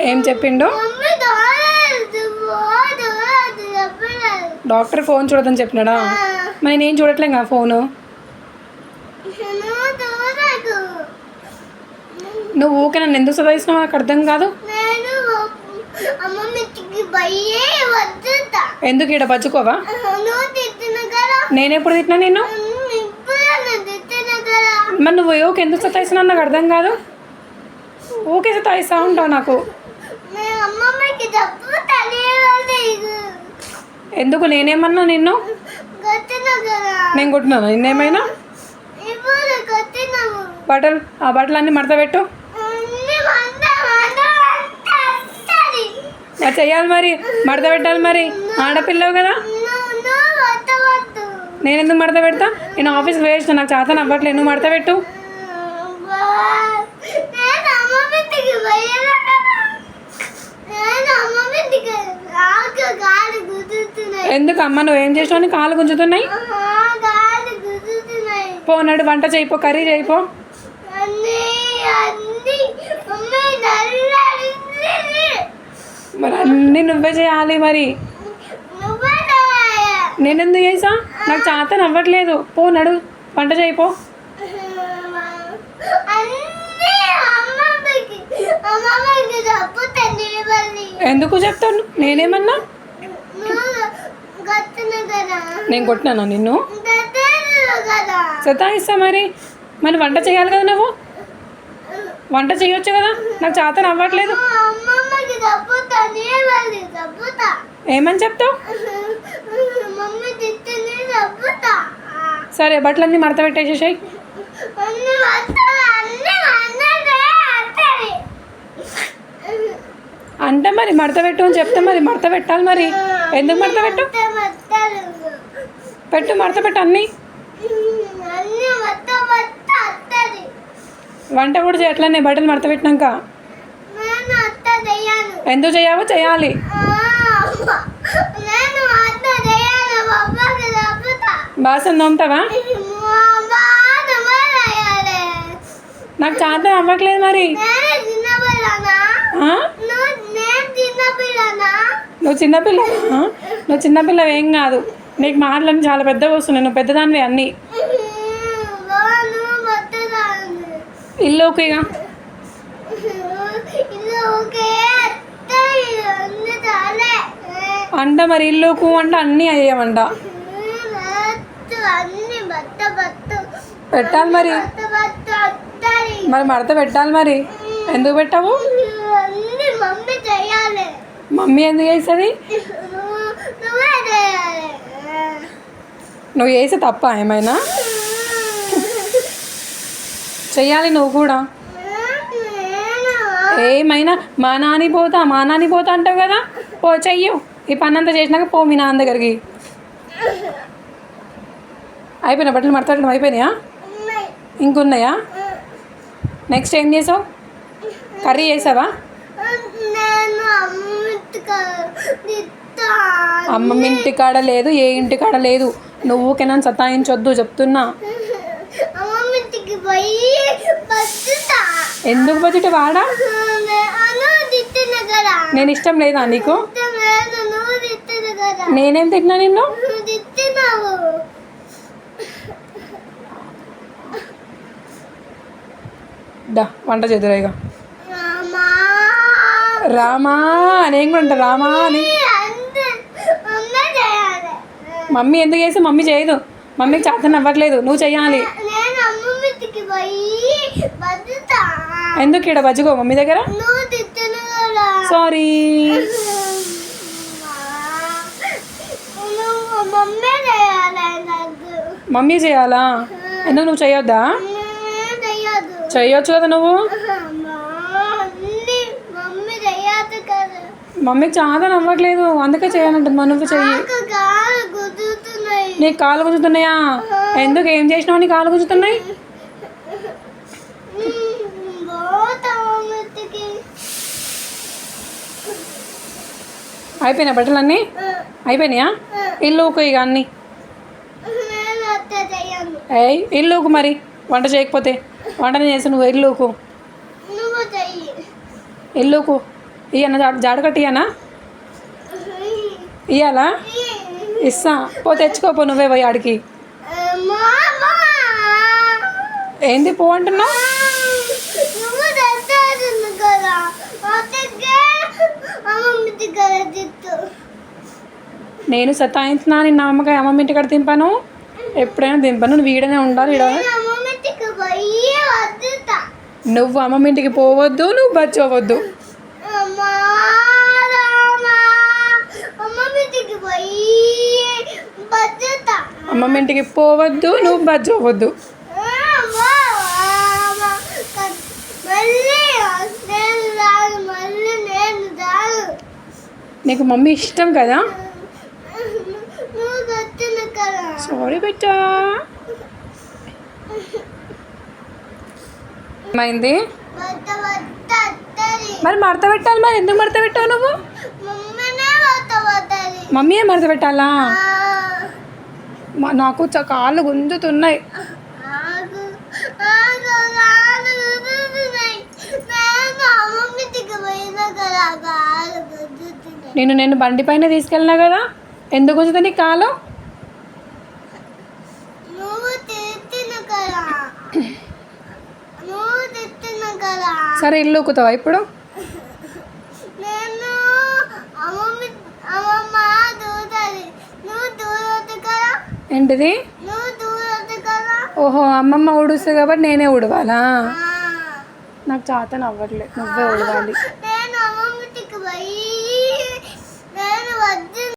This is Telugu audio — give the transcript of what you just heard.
ఏం చెప్పిండు? డాక్టర్ ఫోన్ చూడదని చెప్పినాడా? మరి నేను చూడట్లే కదా ఫోను. నువ్వు ఊకే నన్ను ఎందుకు చదివిస్తున్నావు నాకు అర్థం కాదు. ఎందుకు ఇక్కడ బజ్జుకోవా? నేనెప్పుడు తిట్టినా నిన్ను? మరి నువ్వు ఊకే ఎందుకు సతాయిస్తున్నావు నాకు అర్థం కాదు. ఊకే సతాయిస్తా ఉంటావు నాకు. ఎందుకు? నేనేమన్నా నిన్ను? నేను కొట్టినాను నిన్నేమైనా? బట్టలు ఆ బట్టలన్నీ మడత పెట్టు. చెయ్యాలి మరి, మడత పెట్టాలి మరి. ఆడపిల్లవు కదా. నేను ఎందుకు మడత పెడతా? నేను ఆఫీస్కి వేసిన నాకు చేత అవ్వట్లేదు. నువ్వు మడత పెట్టు. ఎందుకు అమ్మ నువ్వేం చేసావు? కాళ్ళు గుంజుతున్నాయి. పోనాడు వంట చేయిపో, కర్రీ చేయిపో. మరి అన్నీ నువ్వే చేయాలి మరి. నేను ఎందుకు చేసా? నాకు చేత నవ్వట్లేదు. పోనాడు వంట చేయిపో. ఎందుకు చెప్తాను? నేనేమన్నా? నేను కొట్టినానా నిన్ను? సతాయిస్తా మరి. మరి వంట చేయాలి కదా నువ్వు. వంట చేయొచ్చు కదా. నాకు చేత నవ్వట్లేదు. ఏమని చెప్తావు? సరే బట్టలన్నీ మడత పెట్టేసేసాయి. అంటే మరి మడత పెట్టు అని చెప్తే మరి మడత పెట్టాలి మరి. ఎందుకు మడత పెట్టు? పెట్టు, మడత పెట్టు అన్నీ. వంట కూడా చేయట్లనే బట్టలు మడత పెట్టినాక. ఎందుకు చేయవో చేయాలి. బాసన తోముతావా? నాకు చేత అవ్వట్లేదు మరి. నువ్వు చిన్నపిల్ల, నువ్వు చిన్నపిల్లవి ఏం కాదు. నీకు మాటలన్నీ చాలా పెద్దగా వస్తున్నాయి. నువ్వు పెద్దదానివి అన్నీ. ఇల్లుకి ఇక అంట మరి. ఇల్లుకు అంటే అన్నీ అయ్యామంట. పెట్టాలి మరి. మరి మడత పెట్టాలి మరి. ఎందుకు పెట్టావు? మమ్మీ ఎందుకు చేస్తుంది? నువ్వు చేసే తప్ప ఏమైనా? చెయ్యాలి నువ్వు కూడా. ఏమైనా మా నాని పోతా అంటావు కదా. పో చెయ్యు. ఈ పని అంతా చేసినాక పో మీ నాన్న దగ్గరికి. అయిపోయినా బట్టలు మడతడం అయిపోయినాయా? ఇంకున్నాయా? నెక్స్ట్ ఏం చేసావు? కర్రీ చేసావా? అమ్మమ్మ ఇంటి కాడ లేదు, ఏ ఇంటి కాడ లేదు. నువ్వు ఊకేనా సతాయించొద్దు చెప్తున్నా. ఎందుకు బడ్జెట్ వాడా? నేను ఇష్టం లేదా నీకు? నేనేం తిన్నా నిన్ను? దా వంట చేదురేగా. రామా నేను కూడా అంటా రామా అని. మమ్మీ ఎందుకు చేసి? మమ్మీ చేయదు. మమ్మీకి చేత అవ్వట్లేదు. నువ్వు చెయ్యాలి. ఎందుకు ఇక్కడ బజ్జుకో మమ్మీ దగ్గర? సారీ. మమ్మీ చేయాలా? ఎందుకు నువ్వు చెయ్యొద్దా? చెయ్యొచ్చు కదా నువ్వు. మమ్మీకి చాలా నవ్వట్లేదు అందుకే చేయాలంటుంది. మా నువ్వు చెయ్యి. నీకు కాలు గుంజుతున్నాయా? ఎందుకు? ఏం చేసినావు? నీ కాలు గుంజుతున్నాయి. అయిపోయినా బట్టలన్నీ? అయిపోయినాయా? ఇల్లుకు ఇక అన్నీ. ఏయ్ ఇల్లుకు మరి. వంట చేయకపోతే వంటనే చేసి నువ్వు ఇల్లుకు. ఇల్లుకు ఇయ్యనా జాడకట్టి ఇయ్యనా? ఇయ్యాలా? ఇస్తా. పో తెచ్చుకోపో నువ్వే పోయి ఆడికి. ఏంది పో అంటున్నావు? నేను సతాయించినా నిన్న అమ్మమ్మ ఇంటికాడ దింపాను. ఎప్పుడైనా దింపాను. నువ్వు వీడనే ఉండాలి. నువ్వు అమ్మమ్మ ఇంటికి పోవద్దు, నువ్వు బచ్చోవద్దు. అమ్మమ్మ ఇంటికి పోవద్దు, నువ్వు బచ్చోవద్దు. నీకు మమ్మీ ఇష్టం కదా? సారీ బెట్టా. ఏమైంది? మరి మడత పెట్టాలి. మరి ఎందుకు మడత పెట్టావు నువ్వు? మమ్మీయే మడత పెట్టాలా? నాకు కాళ్ళు గుంజుతున్నాయి. నేను బండి పైన తీసుకెళ్ళినా కదా, ఎందుకు గుంజుతా నీ కాలు? సరే ఇల్లు ఊకుతావా ఇప్పుడు? ఏంటిది? ఓహో, అమ్మమ్మ ఉడుస్తుంది కాబట్టి నేనే ఉడవాలా? నాకు చేత అవ్వట్లేదు, నువ్వే ఉడవాలి.